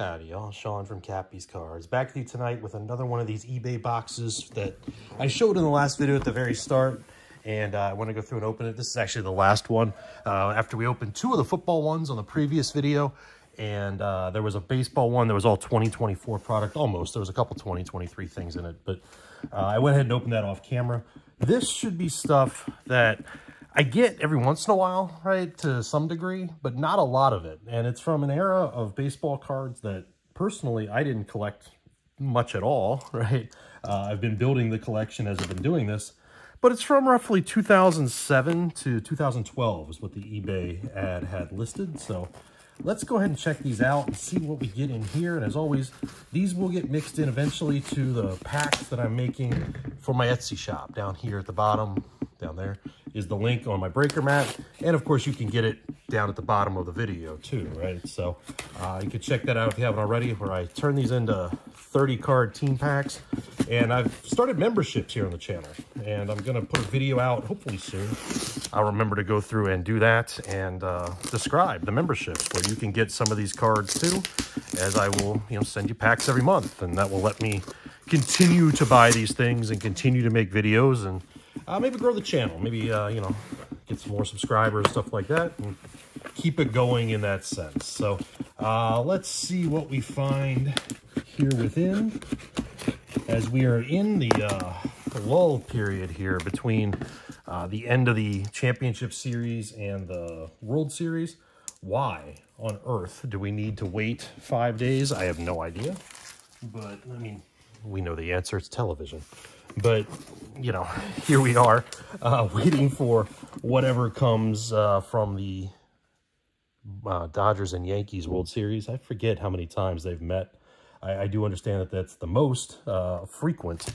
Howdy y'all, Sean from KappisCards. Back with you tonight with another one of these eBay boxes that I showed in the last video at the very start. And I want to go through and open it. This is actually the last one. After we opened two of the football ones on the previous video. And there was a baseball one that was all 2024 product, almost. There was a couple 2023 things in it. But I went ahead and opened that off camera. This should be stuff that I get every once in a while, right, to some degree, but not a lot of it. And it's from an era of baseball cards that, personally, I didn't collect much at all, right? I've been building the collection as I've been doing this, but it's from roughly 2007 to 2012 is what the eBay ad had listed. So let's go ahead and check these out and see what we get in here. And as always, these will get mixed in eventually to the packs that I'm making for my Etsy shop. Down here at the bottom, down there, is the link on my breaker mat. And of course, you can get it down at the bottom of the video too, right? So you can check that out if you haven't already, where I turn these into 30 card team packs. And I've started memberships here on the channel, and I'm gonna put a video out hopefully soon. I'll remember to go through and do that and describe the memberships where you can get some of these cards too, as I will, send you packs every month, and that will let me continue to buy these things and continue to make videos and maybe grow the channel, maybe, get some more subscribers, stuff like that, and keep it going in that sense. So let's see what we find here within, as we are in the lull period here between the end of the Championship Series and the World Series. Why on earth do we need to wait 5 days? I have no idea. But, I mean, we know the answer. It's television. But, here we are waiting for whatever comes from the Dodgers and Yankees World Series. I forget how many times they've met. I do understand that that's the most frequent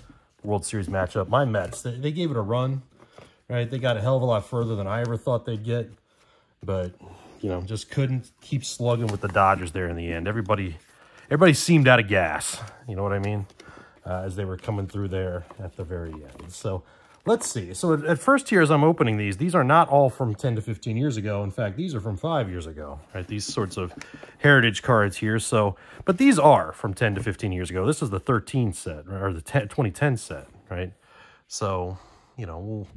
World Series matchup. My Mets, they gave it a run, right? They got a hell of a lot further than I ever thought they'd get. But, just couldn't keep slugging with the Dodgers there in the end. Everybody seemed out of gas, you know what I mean? As they were coming through there at the very end. So let's see. So at first here, as I'm opening these are not all from 10 to 15 years ago. In fact, these are from 5 years ago, right? These sorts of heritage cards here. So, but these are from 10 to 15 years ago. This is the 13 set, or the 2010 set, right? So, we'll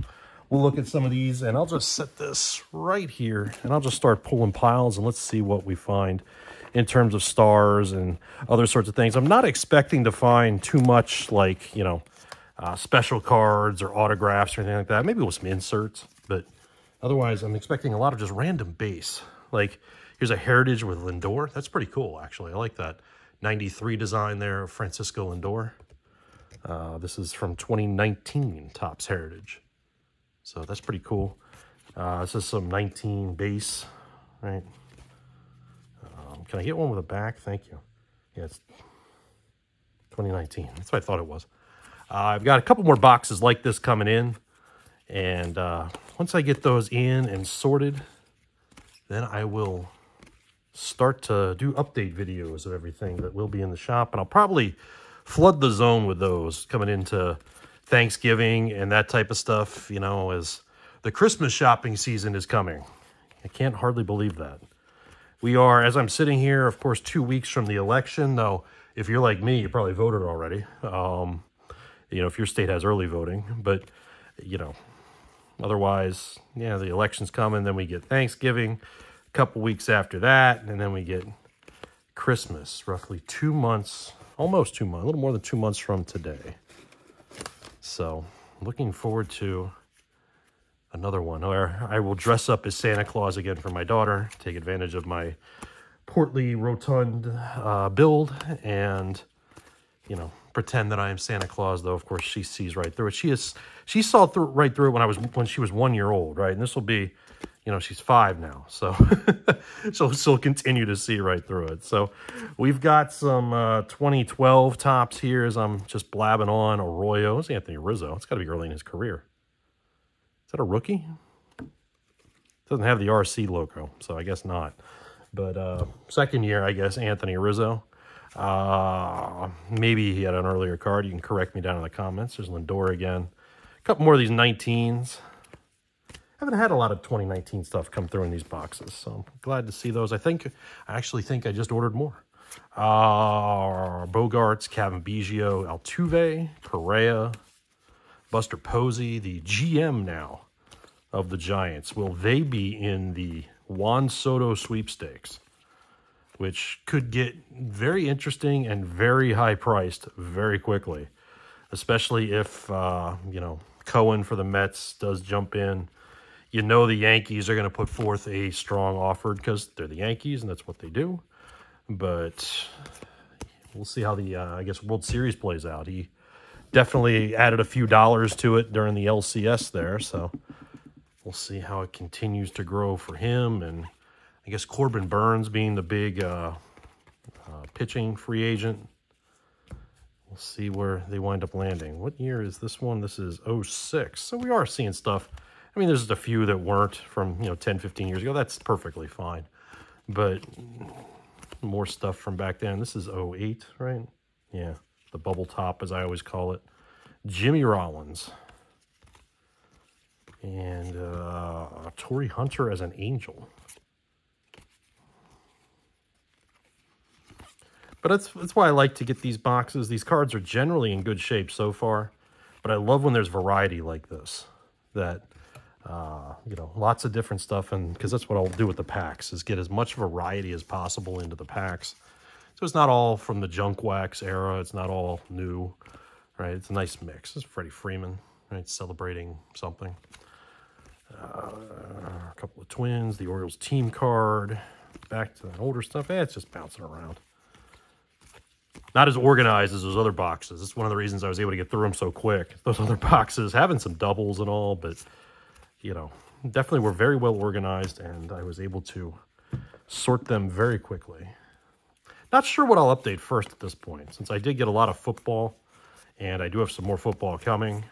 look at some of these, and I'll just set this right here, and I'll just start pulling piles, and let's see what we find in terms of stars and other sorts of things. I'm not expecting to find too much like, special cards or autographs or anything like that. Maybe with some inserts, but otherwise I'm expecting a lot of just random base. Like here's a heritage with Lindor. That's pretty cool, actually. I like that 93 design there of Francisco Lindor. This is from 2019 Topps Heritage. So that's pretty cool. This is some 19 base, right? Can I get one with a back? Thank you. Yeah, it's 2019. That's what I thought it was. I've got a couple more boxes like this coming in. And once I get those in and sorted, then I will start to do update videos of everything that will be in the shop. And I'll probably flood the zone with those coming into Thanksgiving and that type of stuff, as the Christmas shopping season is coming. I can't hardly believe that. We are, as I'm sitting here, of course, 2 weeks from the election, though if you're like me, you probably voted already. If your state has early voting. But, otherwise, the election's coming, then we get Thanksgiving, a couple weeks after that, and then we get Christmas, roughly 2 months, almost 2 months, a little more than 2 months from today. So, looking forward to another one where I will dress up as Santa Claus again for my daughter, take advantage of my portly, rotund build, and, pretend that I am Santa Claus, though, of course, she sees right through it. She saw right through it when she was 1 year old, right? And this will be, she's 5 now, so she'll continue to see right through it. So we've got some 2012 tops here as I'm just blabbing on. Arroyo, it's Anthony Rizzo. It's got to be early in his career. Is that a rookie? Doesn't have the RC logo, so I guess not. But second year, I guess, Anthony Rizzo. Maybe he had an earlier card. You can correct me down in the comments. There's Lindor again. A couple more of these 19s. I haven't had a lot of 2019 stuff come through in these boxes, so I'm glad to see those. I actually think I just ordered more. Bogarts, Kevin Biggio, Altuve, Correa, Buster Posey, the GM now of the Giants. Will they be in the Juan Soto sweepstakes, which could get very interesting and very high-priced very quickly, especially if, Cohen for the Mets does jump in. You know the Yankees are going to put forth a strong offer because they're the Yankees, and that's what they do. But we'll see how the, World Series plays out. He definitely added a few dollars to it during the LCS there, so we'll see how it continues to grow for him. And I guess Corbin Burns being the big pitching free agent. We'll see where they wind up landing. What year is this one? This is 06. So we are seeing stuff. I mean, there's just a few that weren't from, 10, 15 years ago. That's perfectly fine. But more stuff from back then. This is 08, right? Yeah, the bubble top, as I always call it. Jimmy Rollins. And Torrey Hunter as an Angel. But that's why I like to get these boxes. These cards are generally in good shape so far. But I love when there's variety like this. That, lots of different stuff. And because that's what I'll do with the packs, is get as much variety as possible into the packs. So it's not all from the junk wax era. It's not all new, right? It's a nice mix. This is Freddie Freeman, right? Celebrating something. A couple of Twins, the Orioles team card. Back to that older stuff. It's just bouncing around. Not as organized as those other boxes. It's one of the reasons I was able to get through them so quick. Those other boxes, having some doubles and all, but, definitely were very well organized, and I was able to sort them very quickly. Not sure what I'll update first at this point, since I did get a lot of football, and I do have some more football coming.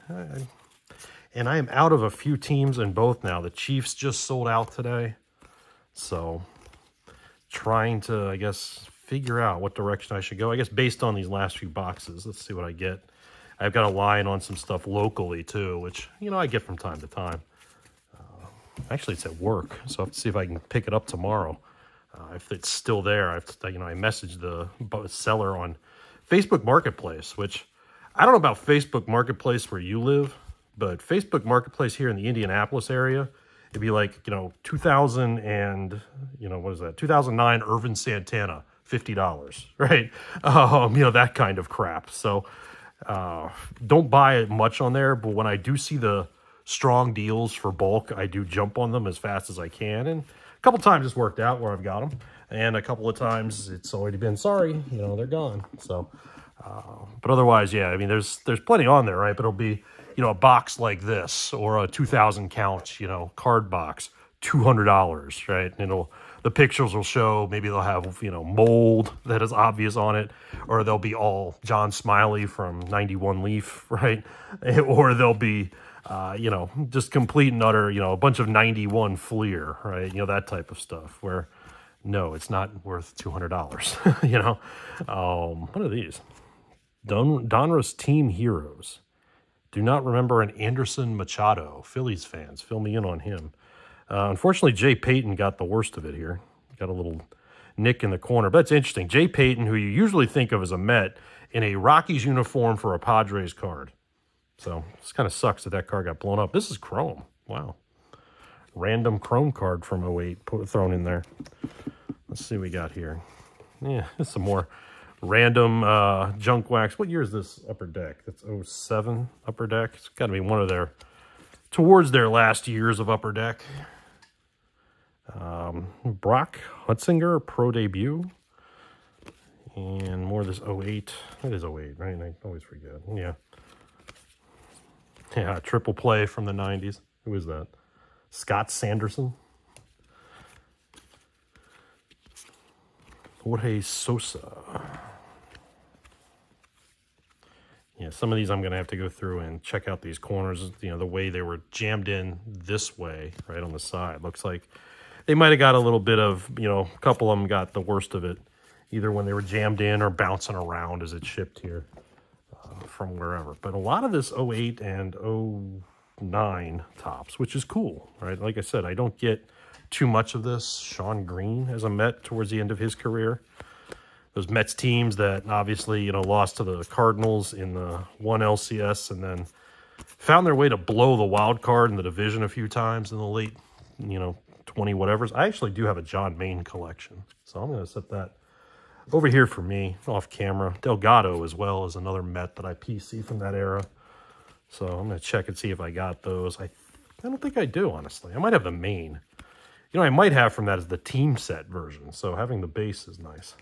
And I am out of a few teams in both now. The Chiefs just sold out today, so trying to, figure out what direction I should go. Based on these last few boxes. Let's see what I get. I've got a line on some stuff locally, too, which, I get from time to time. Actually, it's at work, so I have to see if I can pick it up tomorrow. If it's still there, I messaged the seller on Facebook Marketplace, which I don't know about Facebook Marketplace where you live, but Facebook Marketplace here in the Indianapolis area, it'd be like, 2000 and, 2009 Irvin Santana. $50, right? That kind of crap. So don't buy much on there, but when I do see the strong deals for bulk, I do jump on them as fast as I can. And a couple times it's worked out where I've got them, and a couple of times it's already been, sorry, they're gone. So, but otherwise, yeah, there's plenty on there, right? But it'll be, a box like this, or a 2,000 count, card box, $200, right? And the pictures will show, maybe they'll have, mold that is obvious on it, or they'll be all John Smiley from 91 Leaf, right? Or they'll be, just complete and utter, a bunch of 91 Fleer, right? That type of stuff where, no, it's not worth $200, What are these? Donruss Team Heroes. Do not remember an Anderson Machado. Phillies fans, fill me in on him. Unfortunately, Jay Payton got the worst of it here. Got a little nick in the corner. But that's interesting. Jay Payton, who you usually think of as a Met, in a Rockies uniform for a Padres card. So this kind of sucks that card got blown up. This is chrome. Wow. Random chrome card from 08 thrown in there. Let's see what we got here. Yeah, some more random junk wax. What year is this Upper Deck? That's 07 Upper Deck. It's got to be one of their... towards their last years of Upper Deck. Brock Hutzinger, pro debut. And more of this 08. That is 08, right? I always forget. Yeah. Yeah, triple play from the 90s. Who is that? Scott Sanderson. Jorge Sosa. Yeah, some of these I'm going to have to go through and check out these corners, the way they were jammed in this way, right on the side. Looks like they might have got a little bit of, a couple of them got the worst of it, either when they were jammed in or bouncing around as it shipped here from wherever. But a lot of this 08 and 09 tops, which is cool, right? Like I said, I don't get too much of this. Sean Green as a Met towards the end of his career. those Mets teams that obviously, you know, lost to the Cardinals in the one LCS and then found their way to blow the wild card in the division a few times in the late, you know, 20 whatevers. I actually do have a John Maine collection, so I'm going to set that over here for me, off camera. Delgado as well is another Met that I PC from that era. So I'm going to check and see if I got those. I don't think I do, honestly. I might have the Maine. You know, I might have from that as the team set version, so having the base is nice.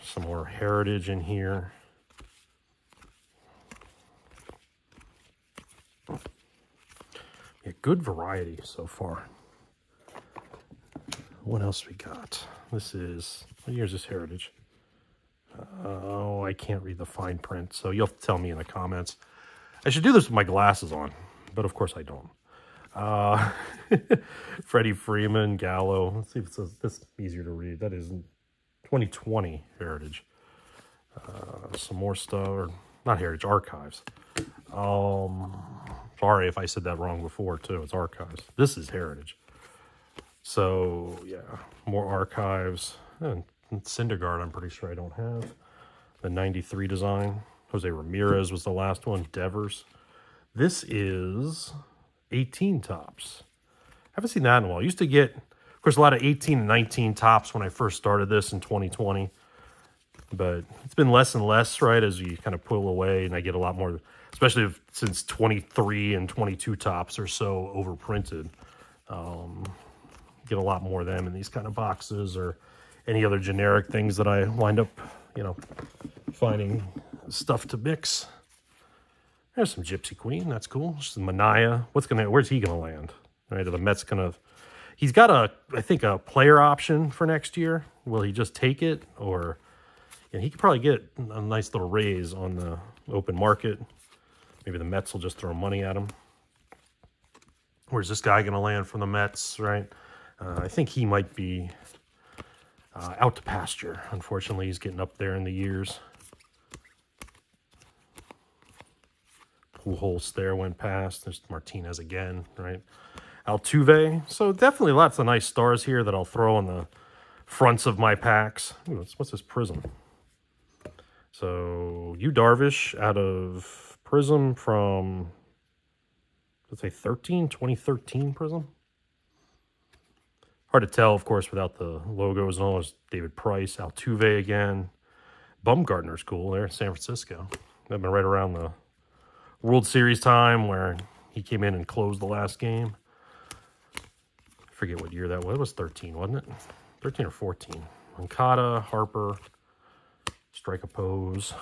Some more Heritage in here. Yeah, good variety so far. What else we got? This is, what year is this Heritage? Oh, I can't read the fine print, so you'll tell me in the comments. I should do this with my glasses on, but of course I don't. Freddie Freeman, Gallo. Let's see if it says this is easier to read. That is 2020 Heritage. Some more stuff, or not Heritage, Archives. Sorry if I said that wrong before too. It's Archives. This is Heritage. So yeah, more Archives. And Syndergaard, I'm pretty sure I don't have. The 93 design. Jose Ramirez was the last one. Devers. This is 18 tops. I haven't seen that in a while. I used to get, of course, a lot of 18 and 19 tops when I first started this in 2020. But it's been less and less, right, as you kind of pull away, and I get a lot more, especially since 23 and 22 tops are so overprinted. Get a lot more of them in these kind of boxes or any other generic things that I wind up, you know, finding stuff to mix. There's some Gypsy Queen. That's cool. Some Mania. Where's he gonna land? Right? Are the Mets gonna? He's got I think a player option for next year. Will he just take it, or? And he could probably get a nice little raise on the open market. Maybe the Mets will just throw money at him. Where's this guy gonna land from the Mets? Right? I think he might be out to pasture. Unfortunately, he's getting up there in the years. Pujols there went past. There's Martinez again, right? Altuve. So definitely lots of nice stars here that I'll throw on the fronts of my packs. Ooh, what's this Prism? So Yu Darvish out of Prism from, let's say 2013 Prism. Hard to tell, of course, without the logos and all. There's David Price, Altuve again. Bumgarner's cool there in San Francisco. They've been right around the World Series time where he came in and closed the last game. I forget what year that was. It was 13, wasn't it? 13 or 14. Moncada, Harper, strike a pose.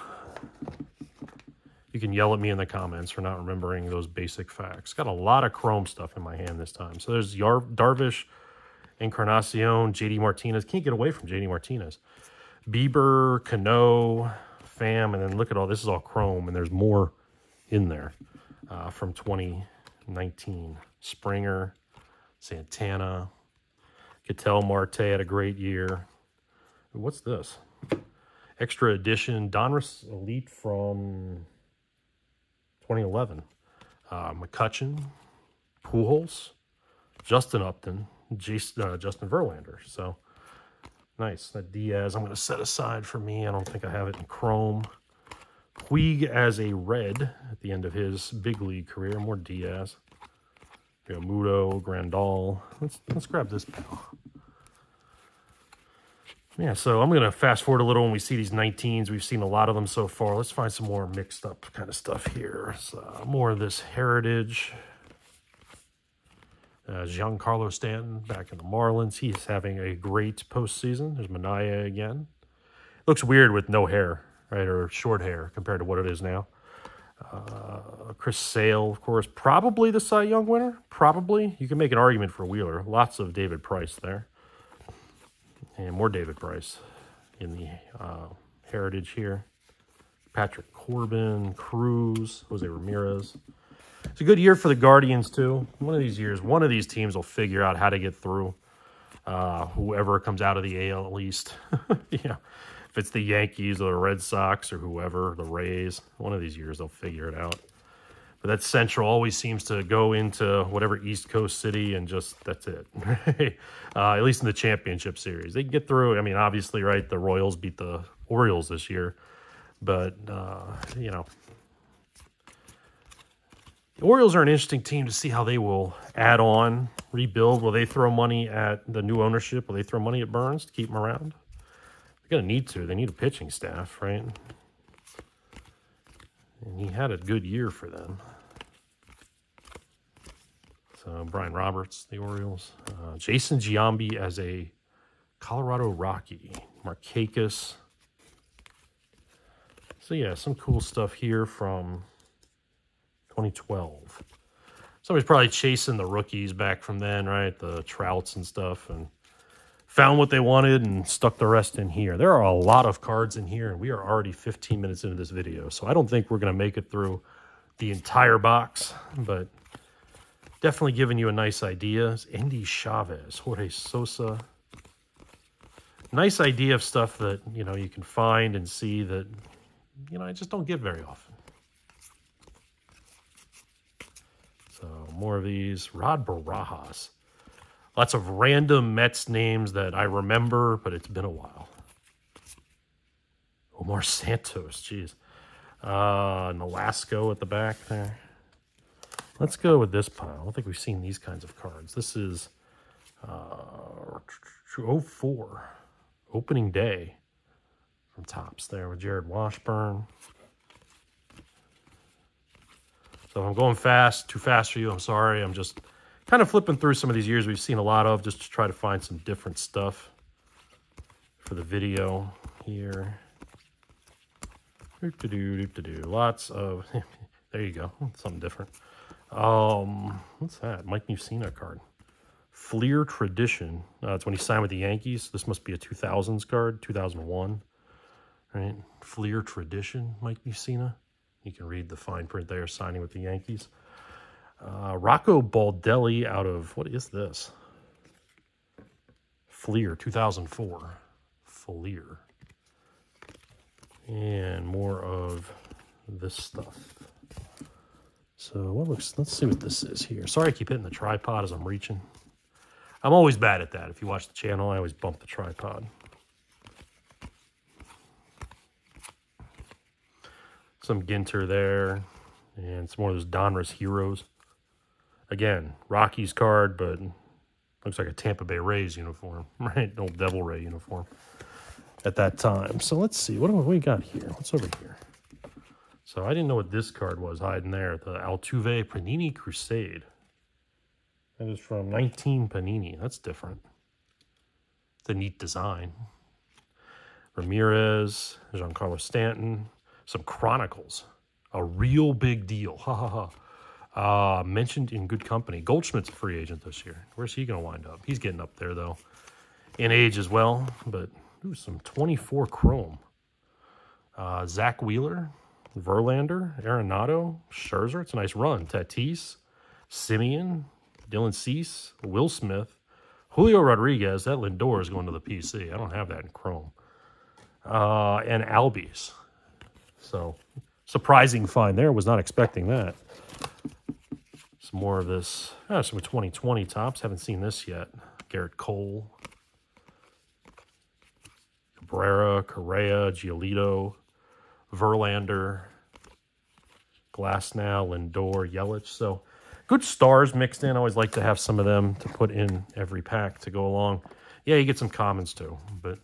You can yell at me in the comments for not remembering those basic facts. Got a lot of chrome stuff in my hand this time. So there's Darvish, Encarnacion, JD Martinez. Can't get away from JD Martinez. Bieber, Cano, Pham, and then look at all, this is all chrome, and there's more in there from 2019. Springer, Santana, Ketel Marte had a great year. What's this? Extra edition Donruss Elite from 2011. McCutchen, Pujols, Justin Upton, Justin Verlander. So nice. That Diaz I'm going to set aside for me. I don't think I have it in chrome. Puig as a red at the end of his big league career. More Diaz. We got Muto, Grandal. Let's grab this pal. Yeah, so I'm going to fast forward a little when we see these 19s. We've seen a lot of them so far. Let's find some more mixed up kind of stuff here. So, more of this Heritage. Giancarlo Stanton back in the Marlins. He's having a great postseason. There's Manaea again. Looks weird with no hair, right, or short hair compared to what it is now. Chris Sale, of course, probably the Cy Young winner. Probably. You can make an argument for Wheeler. Lots of David Price there. And more David Price in the Heritage here. Patrick Corbin, Cruz, Jose Ramirez. It's a good year for the Guardians, too. One of these years, one of these teams will figure out how to get through. Whoever comes out of the AL at least. Yeah. If it's the Yankees or the Red Sox or whoever, the Rays, one of these years they'll figure it out. But that Central always seems to go into whatever East Coast city and just, that's it. At least in the championship series. They can get through. I mean, obviously, right, the Royals beat the Orioles this year. But, you know, the Orioles are an interesting team to see how they will add on, rebuild. Will they throw money at the new ownership? Will they throw money at Burns to keep him around? They're going to need to. They need a pitching staff, right? And he had a good year for them. So Brian Roberts, the Orioles. Jason Giambi as a Colorado Rocky. Markakis. So yeah, some cool stuff here from 2012. Somebody's probably chasing the rookies back from then, right? The Trouts and stuff, and found what they wanted and stuck the rest in here. There are a lot of cards in here, and we are already 15 minutes into this video, so I don't think we're going to make it through the entire box, but definitely giving you a nice idea. Andy Chavez, Jorge Sosa. Nice idea of stuff that, you know, you can find and see that, you know, I just don't get very often. So more of these. Rod Barajas. Lots of random Mets names that I remember, but it's been a while. Omar Santos, geez. Nolasco at the back there. Let's go with this pile. I don't think we've seen these kinds of cards. This is 04, opening day from Topps there with Jared Washburn. So if I'm going fast, too fast for you, I'm sorry. I'm just kind of flipping through some of these years we've seen a lot of just to try to find some different stuff for the video here. Lots of, there you go, something different. What's that? Mike Mussina card. Fleer Tradition. It's when he signed with the Yankees. This must be a 2000s card, 2001. Right? Fleer Tradition, Mike Mussina. You can read the fine print there, signing with the Yankees. Rocco Baldelli out of, what is this? Fleer, 2004. Fleer. And more of this stuff. So what looks, let's see what this is here. Sorry I keep hitting the tripod as I'm reaching. I'm always bad at that. If you watch the channel, I always bump the tripod. Some Ginter there. And some more of those Donruss Heroes. Again, Rockies card, but looks like a Tampa Bay Rays uniform, right? Old Devil Ray uniform at that time. So let's see. What do we got here? What's over here? So I didn't know what this card was hiding there. The Altuve Panini Crusade. That is from 19 Panini. That's different. It's a neat design. Ramirez, Giancarlo Stanton. Some Chronicles. A real big deal. Ha ha ha. Mentioned in good company. Goldschmidt's a free agent this year. Where's he going to wind up? He's getting up there, though. In age as well. But, ooh, some 24 chrome. Zach Wheeler. Verlander. Arenado. Scherzer. It's a nice run. Tatis. Simeon. Dylan Cease. Will Smith. Julio Rodriguez. That Lindor is going to the PC. I don't have that in chrome. And Albies. So, surprising find there. Was not expecting that. Some more of this. Some 2020 Topps. Haven't seen this yet. Garrett Cole. Cabrera, Correa, Giolito, Verlander, Glasnow, Lindor, Yelich. So, good stars mixed in. I always like to have some of them to put in every pack to go along. Yeah, you get some commons too, but,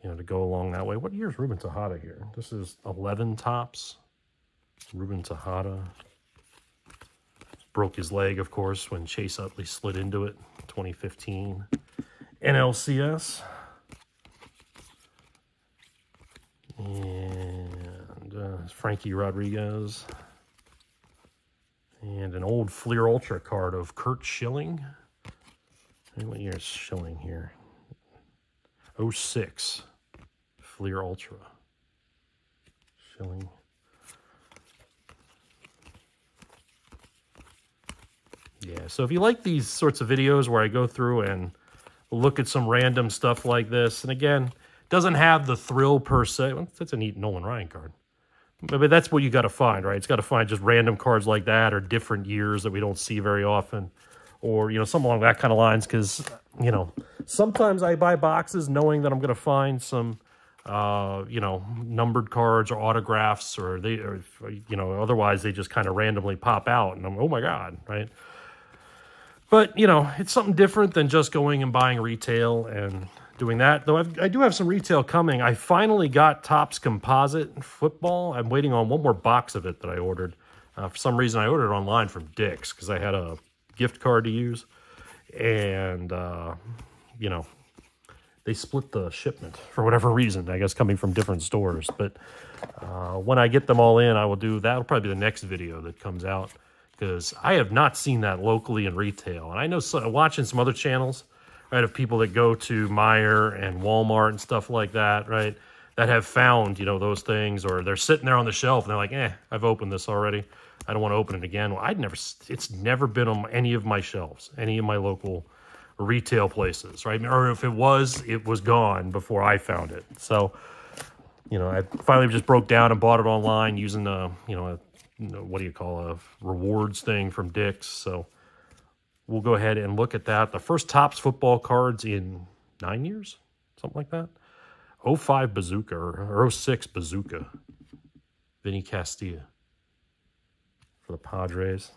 you know, to go along that way. What year is Ruben Tejada here? This is 11 Topps. Ruben Tejada. Broke his leg, of course, when Chase Utley slid into it. 2015. NLCS. And Frankie Rodriguez. And an old Fleer Ultra card of Kurt Schilling. What year is Schilling here? 06. Fleer Ultra. Schilling. Yeah, so if you like these sorts of videos where I go through and look at some random stuff like this, and again, doesn't have the thrill per se. Well, that's a neat Nolan Ryan card. But that's what you got to find, right? It's got to find just random cards like that or different years that we don't see very often. Or, you know, something along that kind of lines. Because, you know, sometimes I buy boxes knowing that I'm going to find some, you know, numbered cards or autographs. Or, you know, otherwise they just kind of randomly pop out. And I'm, oh, my God, right? But, you know, it's something different than just going and buying retail and doing that. Though I do have some retail coming. I finally got Topps Composite Football. I'm waiting on one more box of it that I ordered. For some reason, I ordered it online from Dick's because I had a gift card to use. And, you know, they split the shipment for whatever reason, I guess coming from different stores. But when I get them all in, I will do, that'll probably be the next video that comes out. Because I have not seen that locally in retail. And I know watching some other channels, right, of people that go to Meijer and Walmart and stuff like that, right, that have found, you know, those things, or they're sitting there on the shelf and they're like, I've opened this already. I don't want to open it again. Well, it's never been on any of my shelves, any of my local retail places, right? Or if it was gone before I found it. So, you know, I finally just broke down and bought it online using a, you know, what do you call a rewards thing from Dick's. So we'll go ahead and look at that. The first Topps football cards in 9 years, something like that. 05 Bazooka or 06 Bazooka. Vinny Castilla for the Padres.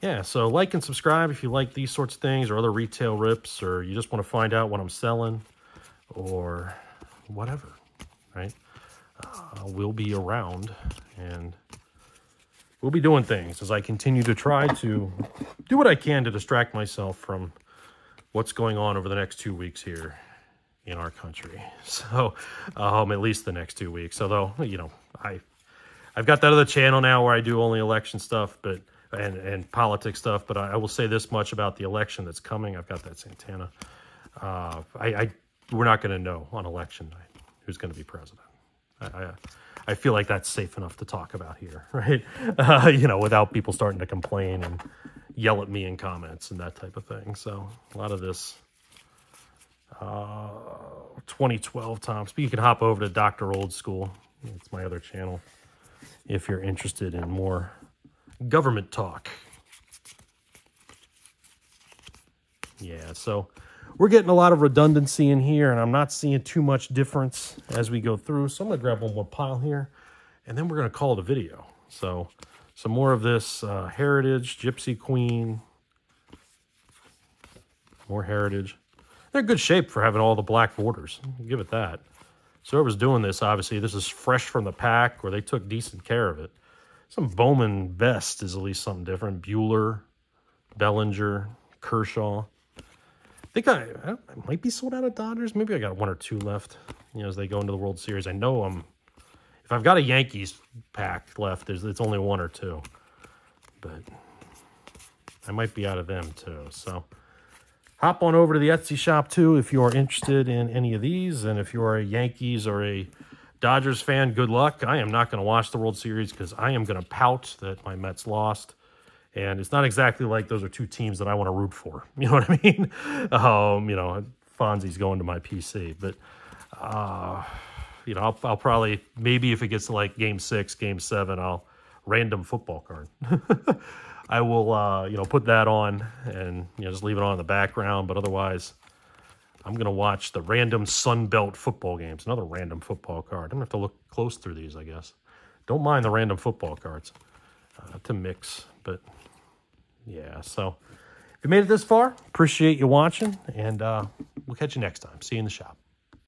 Yeah, so like and subscribe if you like these sorts of things or other retail rips, or you just want to find out what I'm selling or whatever, right? We'll be around, and we'll be doing things as I continue to try to do what I can to distract myself from what's going on over the next 2 weeks here in our country. So, at least the next 2 weeks. Although, you know, I've got that other channel now where I do only election stuff, but and politics stuff. But I will say this much about the election that's coming. I've got that Santana. We're not going to know on election night who's going to be president. I feel like that's safe enough to talk about here, right? You know, without people starting to complain and yell at me in comments and that type of thing. So a lot of this 2012 Topps. But you can hop over to Dr. Old School. It's my other channel if you're interested in more government talk. Yeah, so we're getting a lot of redundancy in here, and I'm not seeing too much difference as we go through. So I'm going to grab one more pile here, and then we're going to call it a video. So some more of this Heritage, Gypsy Queen, more Heritage. They're in good shape for having all the black borders. I'll give it that. So whoever's doing this, obviously, this is fresh from the pack, or they took decent care of it. Some Bowman Best is at least something different. Bueller, Bellinger, Kershaw. I think I might be sold out of Dodgers. Maybe I got one or two left, you know, as they go into the World Series. I know if I've got a Yankees pack left, it's only one or two. But I might be out of them too. So hop on over to the Etsy shop too if you are interested in any of these. And if you're a Yankees or a Dodgers fan, good luck. I am not going to watch the World Series because I am going to pout that my Mets lost. And it's not exactly like those are two teams that I want to root for. You know what I mean? You know, Fonzie's going to my PC. But, you know, I'll probably, maybe if it gets to like Game 6, Game 7, I'll random football card. I will, you know, put that on and, you know, just leave it on in the background. But otherwise, I'm going to watch the random Sun Belt football games. Another random football card. I'm going to have to look close through these, I guess. Don't mind the random football cards to mix, but yeah. So if you made it this far, appreciate you watching, and we'll catch you next time. See you in the shop.